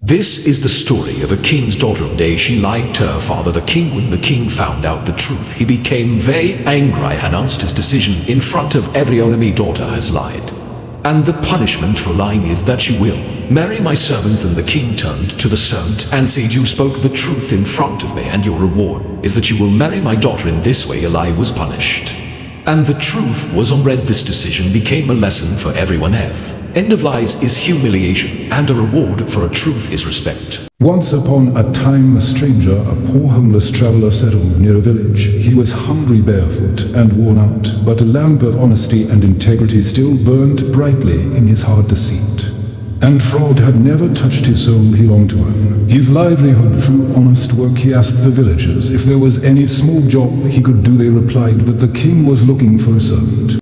This is the story of a king's daughter. One day she lied to her father, the king. When the king found out the truth, he became very angry and announced his decision in front of everyone. My daughter has lied, and the punishment for lying is that you will marry my servant. And the king turned to the servant and said, you spoke the truth in front of me, and your reward is that you will marry my daughter. In this way a lie was punished, and the truth was unread. This decision became a lesson for everyone. End of lies is humiliation, and a reward for a truth is respect. Once upon a time, a stranger, a poor homeless traveler, settled near a village. He was hungry, barefoot, and worn out, but a lamp of honesty and integrity still burned brightly in his heart. Deceit and fraud had never touched his soul. He longed to earn his livelihood through honest work. He asked the villagers if there was any small job he could do. They replied that the king was looking for a servant.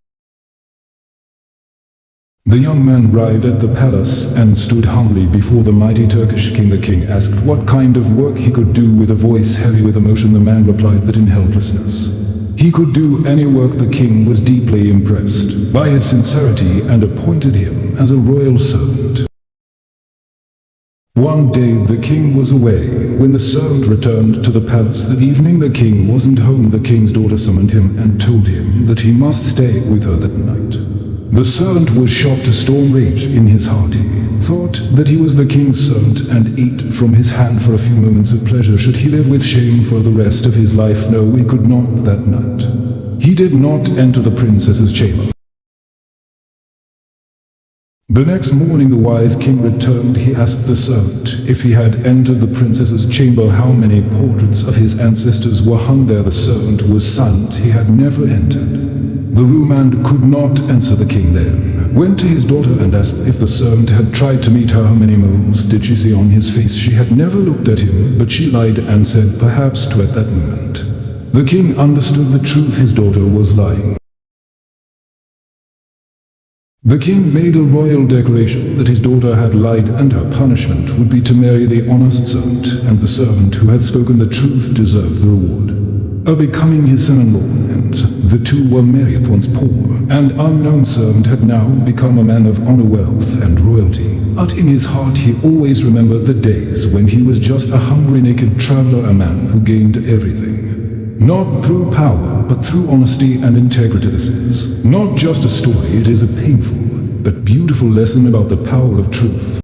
The young man arrived at the palace and stood humbly before the mighty Turkish king. The king asked what kind of work he could do. With a voice heavy with emotion, the man replied that in helplessness he could do any work. The king was deeply impressed by his sincerity and appointed him as a royal servant. One day the king was away. When the servant returned to the palace that evening, the king wasn't home. The king's daughter summoned him and told him that he must stay with her that night. The servant was shocked. A storm raged in his heart. He thought that he was the king's servant and ate from his hand for a few moments of pleasure. Should he live with shame for the rest of his life? No, he could not that night. He did not enter the princess's chamber. The next morning the wise king returned. He asked the servant if he had entered the princess's chamber, how many portraits of his ancestors were hung there. The servant was silent. He had never entered the room and could not answer. The king then went to his daughter and asked if the servant had tried to meet her. How many moles did she see on his face? She had never looked at him, but she lied and said perhaps two. At that moment the king understood the truth. His daughter was lying. The king made a royal declaration that his daughter had lied, and her punishment would be to marry the honest servant, and the servant who had spoken the truth deserved the reward of becoming his son-in-law. And the two were married. Once poor and unknown servant had now become a man of honor, wealth, and royalty. But in his heart he always remembered the days when he was just a hungry, naked traveler, a man who gained everything, not through power, but through honesty and integrity. This is not just a story, it is a painful but beautiful lesson about the power of truth.